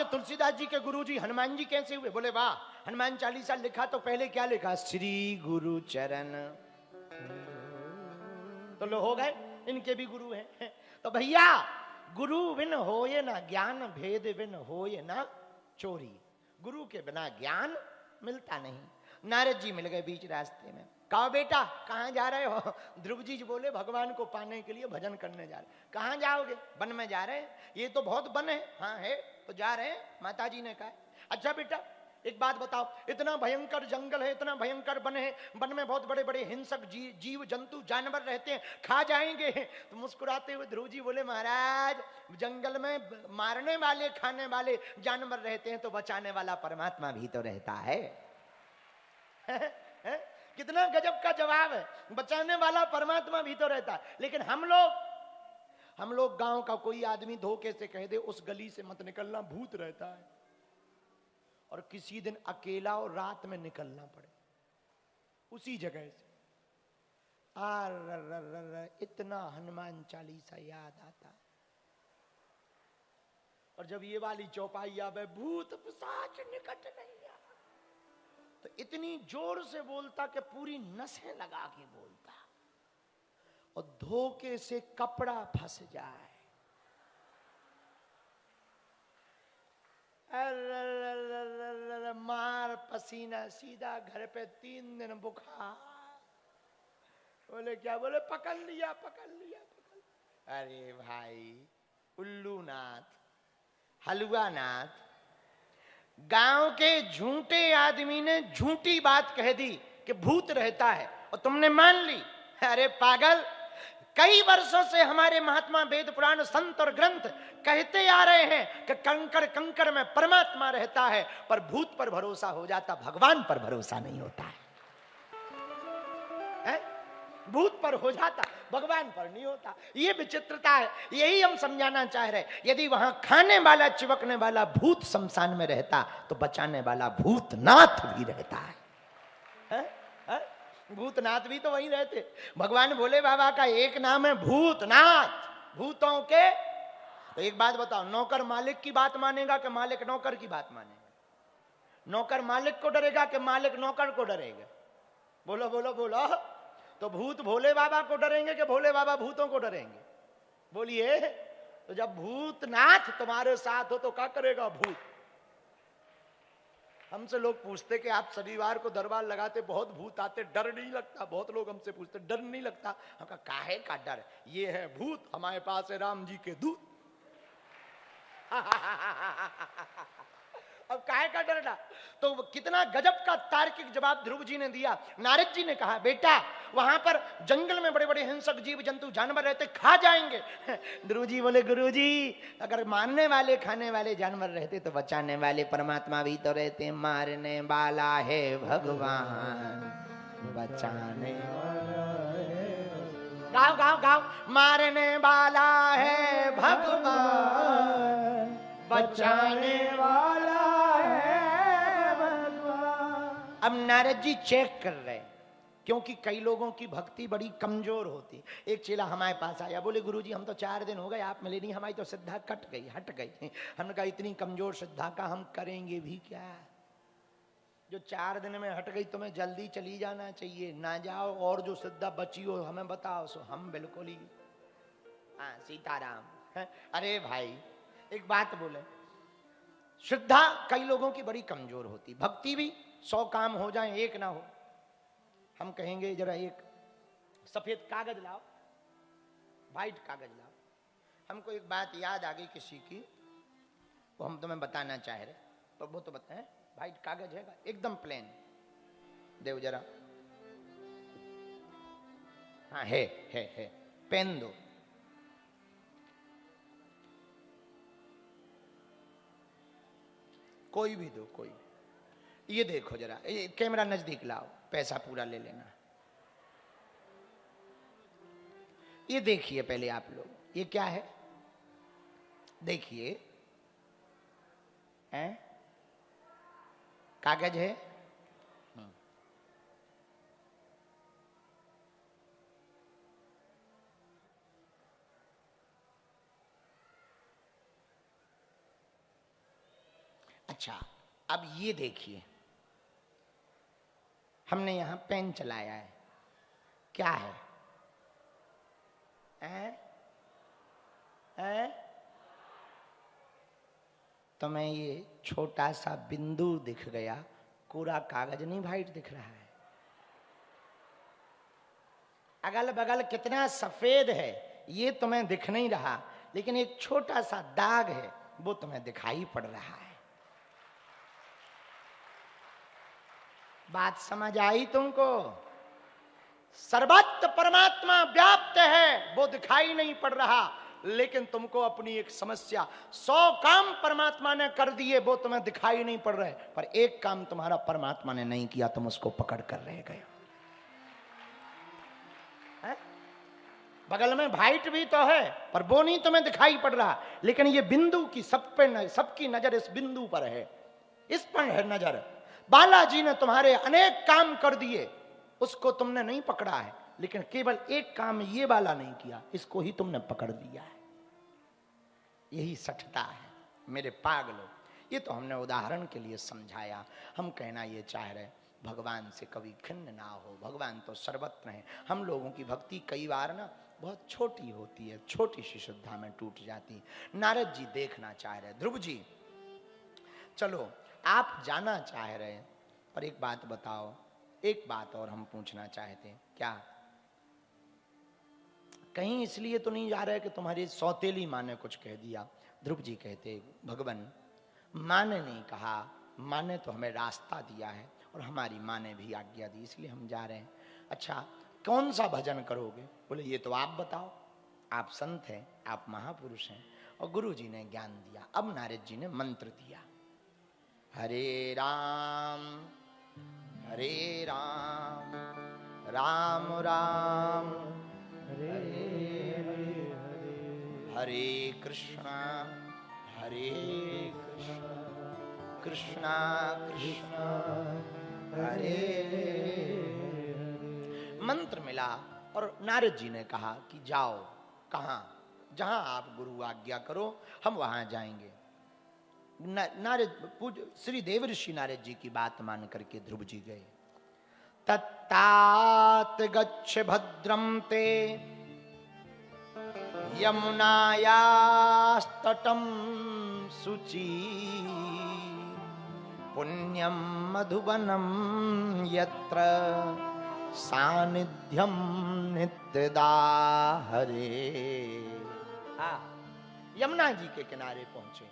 कि तुलसीदास जी के गुरु जी हनुमान जी कैसे हुए? बोले वाह, हनुमान चालीसा लिखा तो पहले क्या लिखा? श्री गुरु चरण। तो लो हो गए, इनके भी गुरु हैं। तो भैया गुरु बिन होए ना ज्ञान, भेद बिन होए ना चोरी। गुरु के बिना ज्ञान मिलता नहीं। नारद जी मिल गए बीच रास्ते में। कहा बेटा कहाँ जा रहे हो? ध्रुव जी बोले भगवान को पाने के लिए भजन करने जा रहे। कहाँ जाओगे? वन में जा रहे हैं। ये तो बहुत वन है। हाँ है तो जा रहे हैं, माता जी ने कहा। अच्छा बेटा एक बात बताओ, इतना भयंकर जंगल है, इतना भयंकर वन है, वन में बहुत बड़े बड़े हिंसक जीव जंतु जानवर रहते हैं, खा जाएंगे। तो मुस्कुराते हुए ध्रुव जी बोले महाराज जंगल में मारने वाले खाने वाले जानवर रहते हैं तो बचाने वाला परमात्मा भी तो रहता है। कितना गजब का जवाब है। बचाने वाला परमात्मा भी तो रहता है। लेकिन हम लोग गांव का कोई आदमी धोखे से कह दे उस गली से मत निकलना, भूत रहता है, और किसी दिन अकेला और रात में निकलना पड़े उसी जगह से, इतना हनुमान चालीसा याद आता। और जब ये वाली चौपाई आवे, भूत पिशाच निकट नहीं आ, तो इतनी जोर से बोलता कि पूरी नसें लगा के बोलता, और धोखे से कपड़ा फंस जाए। मार पसीना सीधा घर पे, 3 दिन बुखार। बोले क्या? बोले पकड़ लिया पकड़ लिया पकड़ लिया। अरे भाई उल्लू नाथ, हलवा नाथ, गांव के झूठे आदमी ने झूठी बात कह दी कि भूत रहता है और तुमने मान ली। अरे पागल, कई वर्षों से हमारे महात्मा वेद पुराण संत और ग्रंथ कहते आ रहे हैं कि कंकड़ कंकड़ में परमात्मा रहता है, पर भूत पर भरोसा हो जाता, भगवान पर भरोसा नहीं होता है। भूत पर हो जाता, भगवान पर नहीं होता। ये विचित्रता है, यही हम समझाना चाह रहे। यदि वहां खाने वाला चिपकने वाला भूत शमशान में रहता तो बचाने वाला भूतनाथ भी रहता है। भूतनाथ भी तो वहीं रहते। भगवान भोले बाबा का एक नाम है भूतनाथ, भूतों के। तो एक बात बताओ, नौकर मालिक की बात मानेगा कि मालिक नौकर की बात मानेगा? नौकर मालिक को डरेगा कि मालिक नौकर को डरेगा? बोलो बोलो बोलो। तो भूत भोले बाबा को डरेंगे कि भोले बाबा भूतों को डरेंगे? बोलिए। तो जब भूतनाथ तुम्हारे साथ हो तो क्या करेगा भूत? हमसे लोग पूछते कि आप शनिवार को दरबार लगाते, बहुत भूत आते, डर नहीं लगता? बहुत लोग हमसे पूछते डर नहीं लगता? हम कहा काहे का डर? ये है भूत, हमारे पास है राम जी के दूत। अब काहे का डरना? तो कितना गजब का तार्किक जवाब ध्रुव जी ने दिया। नारद जी ने कहा बेटा वहां पर जंगल में बड़े बड़े हिंसक जीव जंतु जानवर रहते, खा जाएंगे। ध्रुव जी बोले गुरु जी अगर मारने वाले खाने वाले जानवर रहते तो बचाने वाले परमात्मा भी तो रहते। मारने वाला है भगवान, बचाने वाला है। गाओ गाओ गाओ। मारने वाला है भगवान, बचाने वाला है भगवान। अब नारद जी चेक कर रहे, क्योंकि कई लोगों की भक्ति बड़ी कमजोर होती। एक चेला हमारे पास आया, बोले गुरुजी हम तो 4 दिन हो गए आप मिले नहीं, हमारी तो श्रद्धा कट गई, हट गई। हमने कहा इतनी कमजोर श्रद्धा का हम करेंगे भी क्या? जो 4 दिन में हट गई तुम्हें जल्दी चली जाना चाहिए, ना जाओ, और जो श्रद्धा बची हो हमें बताओ। सो हम बिल्कुल ही हाँ सीताराम। अरे भाई एक बात बोले, श्रद्धा कई लोगों की बड़ी कमजोर होती, भक्ति भी 100 काम हो जाए एक ना हो। हम कहेंगे जरा एक सफेद कागज लाओ, व्हाइट कागज लाओ। हमको एक बात याद आ गई किसी की, वो हम तुम्हें बताना चाह रहे, तो वो तो बताएं। व्हाइट कागज है एकदम प्लेन, देव जरा। हाँ है पेन दो। कोई भी दो, कोई भी। ये देखो जरा, कैमरा नजदीक लाओ, पैसा पूरा ले लेना। ये देखिए पहले आप लोग, ये क्या है देखिए, हैं? कागज है। अच्छा, अब ये देखिए, हमने यहां पेन चलाया है, क्या है? तो मैं ये छोटा सा बिंदु दिख गया, पूरा कागज नहीं वाइट दिख रहा है। अगल बगल कितना सफेद है ये तुम्हें दिख नहीं रहा, लेकिन एक छोटा सा दाग है वो तुम्हें दिखाई पड़ रहा है। बात समझ आई तुमको? सर्वत्र परमात्मा व्याप्त है, वो दिखाई नहीं पड़ रहा, लेकिन तुमको अपनी एक समस्या, 100 काम परमात्मा ने कर दिए, वो तुम्हें दिखाई नहीं पड़ रहे, पर एक काम तुम्हारा परमात्मा ने नहीं किया, तुम उसको पकड़ कर रह गए। बगल में वाइट भी तो है, पर वो नहीं तुम्हें दिखाई पड़ रहा, लेकिन ये बिंदु की सब पे, सबकी नजर इस बिंदु पर है, इस पर है नजर। बालाजी ने तुम्हारे अनेक काम कर दिए, उसको तुमने नहीं पकड़ा है, लेकिन केवल एक काम ये वाला नहीं किया, इसको ही तुमने पकड़ लिया है। यही सठता है मेरे पागलों। ये तो हमने उदाहरण के लिए समझाया। हम कहना ये चाह रहे, भगवान से कभी खिन्न ना हो, भगवान तो सर्वत्र है। हम लोगों की भक्ति कई बार ना बहुत छोटी होती है, छोटी सी श्रद्धा में टूट जाती। नारद जी देखना चाह रहे, ध्रुव जी चलो आप जाना चाह रहे, पर एक बात बताओ, एक बात और हम पूछना चाहते। क्या कहीं इसलिए तो नहीं जा रहे कि तुम्हारी सौतेली माँ ने कुछ कह दिया? ध्रुव जी कहते, भगवान माँ ने नहीं कहा, माँ ने तो हमें रास्ता दिया है और हमारी माँ ने भी आज्ञा दी, इसलिए हम जा रहे हैं। अच्छा कौन सा भजन करोगे? बोले ये तो आप बताओ, आप संत हैं, आप महापुरुष हैं, और गुरु जी ने ज्ञान दिया। अब नारद जी ने मंत्र दिया, हरे राम राम राम हरे हरे, हरे कृष्णा कृष्णा कृष्णा हरे हरे। मंत्र मिला और नारद जी ने कहा कि जाओ, कहाँ? जहां आप गुरु आज्ञा करो हम वहां जाएंगे। नारद श्री देवर्षि नारद जी की बात मान करके ध्रुव जी गए। तत्तात गच्छ भद्रम ते यमुनायास्तटं शुचि पुण्यम मधुवनम यत्र सानिध्यम नित्यदा हरे। यमुना जी के किनारे पहुंचे।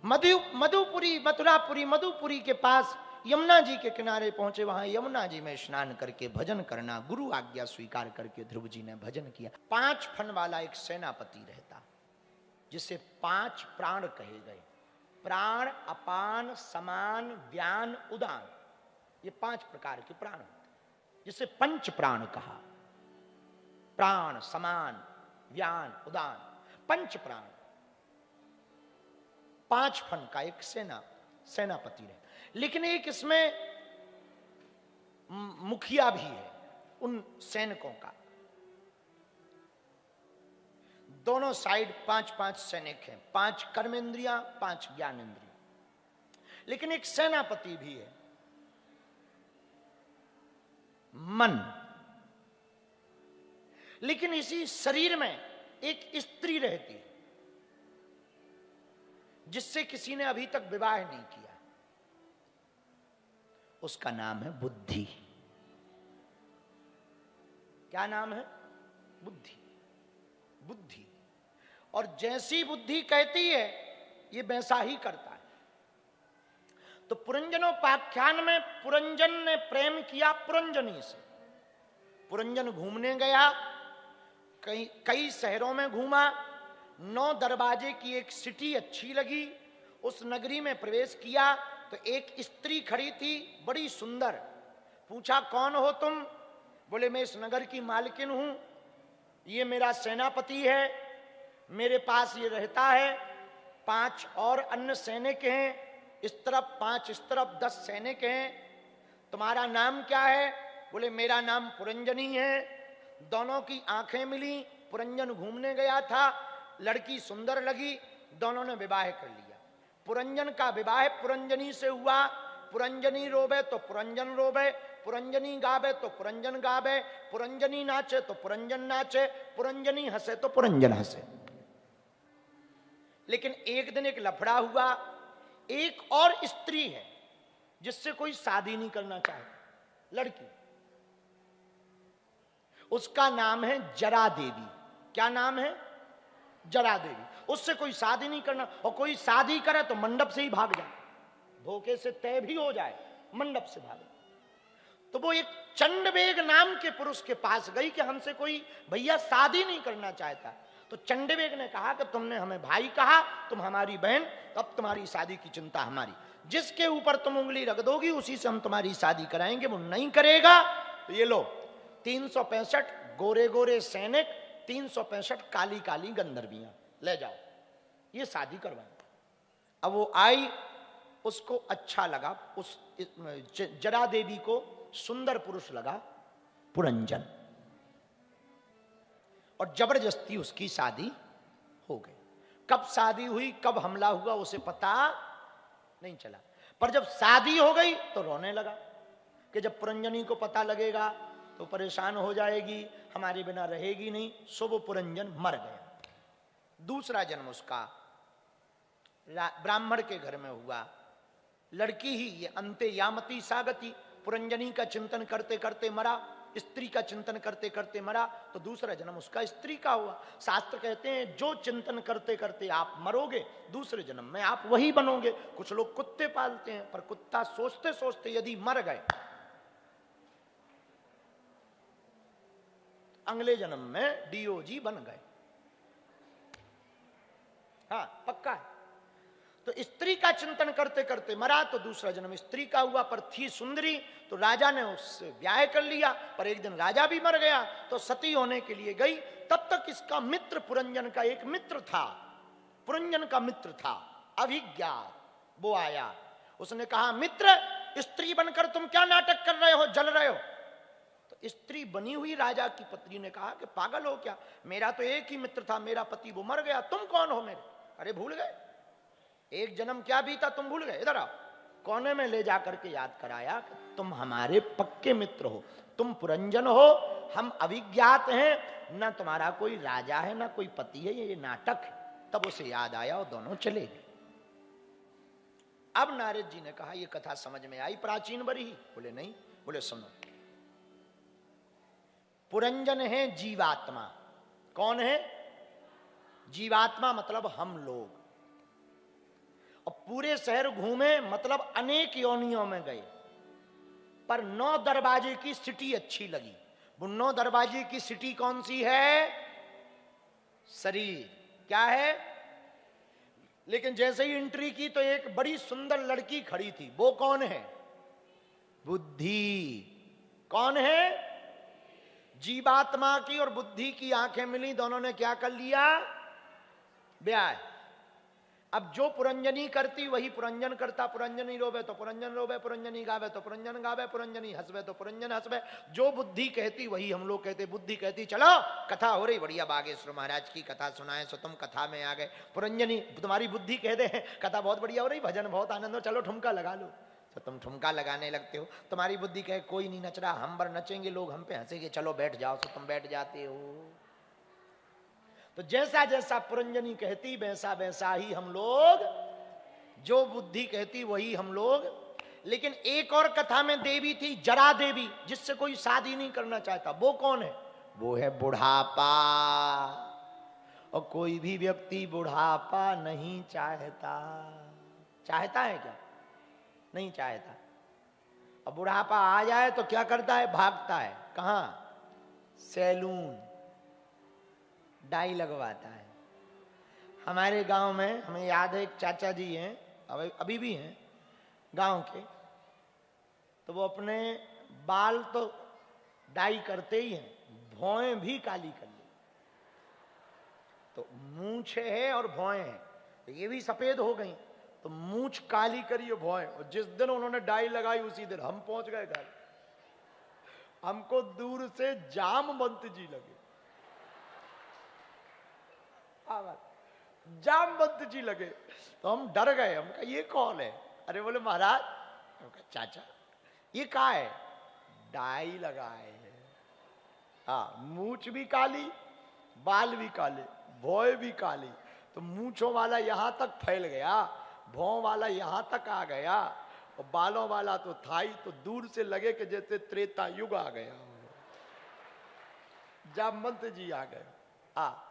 मधुपुरी, मथुरापुरी, मधुपुरी के पास यमुना जी के किनारे पहुंचे। वहां यमुना जी में स्नान करके भजन करना, गुरु आज्ञा स्वीकार करके ध्रुव जी ने भजन किया। 5 फन वाला एक सेनापति रहता, जिसे 5 प्राण कहे गए। प्राण, अपान, समान, व्यान, उदान, ये 5 प्रकार के प्राण होते, जिसे 5 प्राण कहा। प्राण, समान, व्यान, उदान, 5 प्राण। 5 फन का एक सेनापति रहे। लेकिन एक इसमें मुखिया भी है उन सैनिकों का। दोनों साइड 5-5 सैनिक हैं, 5 कर्मेंद्रियां, 5 ज्ञानेंद्रियां। लेकिन एक सेनापति भी है, मन। लेकिन इसी शरीर में एक स्त्री रहती है, जिससे किसी ने अभी तक विवाह नहीं किया। उसका नाम है बुद्धि। क्या नाम है? बुद्धि। बुद्धि। और जैसी बुद्धि कहती है ये वैसा ही करता है। तो पुरंजनोपाख्यान में पुरंजन ने प्रेम किया पुरंजनी से। पुरंजन घूमने गया, कई शहरों में घूमा, 9 दरवाजे की एक सिटी अच्छी लगी। उस नगरी में प्रवेश किया तो एक स्त्री खड़ी थी, बड़ी सुंदर। पूछा कौन हो तुम? बोले मैं इस नगर की मालकिन हूं, ये मेरा सेनापति है, मेरे पास ये रहता है। 5 और अन्य सैनिक हैं, इस तरफ 5, इस तरफ 10 सैनिक हैं। तुम्हारा नाम क्या है? बोले मेरा नाम पुरंजनी है। दोनों की आंखें मिली। पुरंजन घूमने गया था, लड़की सुंदर लगी, दोनों ने विवाह कर लिया। पुरंजन का विवाह पुरंजनी से हुआ। पुरंजनी रोवे तो पुरंजन रोवे, पुरंजनी गावे तो पुरंजन गावे, पुरंजनी नाचे तो पुरंजन नाचे, पुरंजनी हंसे तो पुरंजन हंसे। लेकिन एक दिन एक लफड़ा हुआ। एक और स्त्री है जिससे कोई शादी नहीं करना चाहता, लड़की, उसका नाम है जरा देवी। क्या नाम है? जरा देवी। उससे कोई शादी नहीं करना, और कोई शादी करे तो मंडप से ही भाग जाए, धोखे से तय भी हो जाए, मंडप से भागे। तो वो एक चंडवेग नाम के पुरुष के पास गई कि हमसे कोई भैया शादी नहीं करना चाहता। तो चंडवेग ने कहा कि तुमने हमें भाई कहा, तुम हमारी बहन, अब तुम्हारी शादी की चिंता हमारी। जिसके ऊपर तुम उंगली रख दोगी उसी से हम तुम्हारी शादी कराएंगे। वो नहीं करेगा तो ये लो 365 गोरे गोरे सैनिक, 365 काली काली गंधर्वियां, ले जाओ, ये शादी करवाए। अब वो आई, उसको अच्छा लगा, उस जरा देवी को सुंदर पुरुष लगा पुरंजन, और जबरदस्ती उसकी शादी हो गई। कब शादी हुई, कब हमला हुआ, उसे पता नहीं चला। पर जब शादी हो गई तो रोने लगा कि जब पुरंजनी को पता लगेगा तो परेशान हो जाएगी, हमारे बिना रहेगी नहीं। सो वो पुरंजन मर गया। दूसरा जन्म उसका ब्राह्मण के घर में हुआ। लड़की ही ये अंते यामती सागति, पुरंजनी का चिंतन करते करते मरा, स्त्री का चिंतन करते करते मरा। तो दूसरा जन्म उसका स्त्री का हुआ। शास्त्र कहते हैं जो चिंतन करते करते आप मरोगे, दूसरे जन्म में आप वही बनोगे। कुछ लोग कुत्ते पालते हैं, पर कुत्ता सोचते सोचते यदि मर गए, अगले जन्म में डीओजी बन गए। हाँ, पक्का है। तो स्त्री का चिंतन करते करते मरा तो दूसरा जन्म स्त्री का हुआ। पर थी सुंदरी तो राजा ने उससे ब्याह कर लिया। पर एक दिन राजा भी मर गया तो सती होने के लिए गई। तब तक इसका मित्र, पुरंजन का एक मित्र था, पुरंजन का मित्र था अभिज्ञा, वो आया। उसने कहा, मित्र, स्त्री बनकर तुम क्या नाटक कर रहे हो, जल रहे हो। तो स्त्री बनी हुई राजा की पत्नी ने कहा कि पागल हो क्या, मेरा तो एक ही मित्र था, मेरा पति, वो मर गया, तुम कौन हो मेरे? अरे भूल गए, एक जन्म क्या बीता तुम भूल गए? इधर आओ। कोने में ले जाकर के याद कराया कि तुम हमारे पक्के मित्र हो, तुम पुरंजन हो, हम अभिज्ञात हैं, ना तुम्हारा कोई राजा है ना कोई पति है, ये नाटक है। तब उसे याद आया और दोनों चले गए। अब नारद जी ने कहा, ये कथा समझ में आई प्राचीन बरी ही? बोले नहीं। बोले सुनो, पुरंजन है जीवात्मा। कौन है? जीवात्मा मतलब हम लोग। और पूरे शहर घूमे, मतलब अनेक योनियों में गए, पर 9 दरवाजे की सिटी अच्छी लगी। वो 9 दरवाजे की सिटी कौन सी है? शरीर। क्या है? लेकिन जैसे ही एंट्री की तो एक बड़ी सुंदर लड़की खड़ी थी। वो कौन है? बुद्धि। कौन है? जीवात्मा की और बुद्धि की आंखें मिली, दोनों ने क्या कर लिया? ब्याह। अब जो पुरंजनी करती वही पुरंजन करता। पुरंजनी रोवे तो पुरंजन रोवे, पुरंजनी गावे तो पुरंजन गावे, पुरंजनी हंसवे तो पुरंजन हंसवे। जो बुद्धि कहती वही हम लोग कहते। बुद्धि कहती चलो कथा हो रही, बढ़िया बागेश्वर महाराज की कथा सुनाए, सो तुम कथा में आ गए। पुरंजनी, तुम्हारी बुद्धि कह दे कथा बहुत बढ़िया हो रही, भजन बहुत आनंद हो, चलो ठुमका लगा लो, तो तुम ठुमका लगाने लगते हो। तुम्हारी बुद्धि कहे कोई नहीं नच रहा, हम बर नचेंगे, लोग हम पे हंसेंगे, चलो बैठ जाओ, तो तुम बैठ जाते हो। तो जैसा जैसा पुरंजनी कहती वैसा वैसा ही हम लोग, जो बुद्धि कहती वही हम लोग। लेकिन एक और कथा में देवी थी, जरा देवी, जिससे कोई शादी नहीं करना चाहता। वो कौन है? वो है बुढ़ापा। और कोई भी व्यक्ति बुढ़ापा नहीं चाहता। चाहता है क्या? नहीं चाहता। अब बुढ़ापा आ जाए तो क्या करता है? भागता है। कहां? सैलून, डाई लगवाता है। हमारे गांव में हमें याद है, एक चाचा जी हैं, अभी भी हैं गांव के, तो वो अपने बाल तो डाई करते ही हैं, भौएं भी काली कर ली। तो मूंछे है और भौएं हैं, तो ये भी सफेद हो गई। तो मूंछ काली करी और भौएं, और जिस दिन उन्होंने डाई लगाई उसी दिन हम पहुंच गए घर। हमको दूर से जामवंत जी लगे। जामवंत जी लगे तो हम डर गए, हम कहा ये कौन है? अरे बोले महाराज, हम कहा चाचा ये क्या है? डाई लगाए है। हाँ, मूछ भी काली, बाल भी काले, भौं भी काली। तो मूछों वाला यहां तक फैल गया, भौं वाला यहां तक आ गया, और बालों वाला तो था ही, तो दूर से लगे कि जैसे त्रेता युग आ गया, जामवंत जी आ गए। हाँ,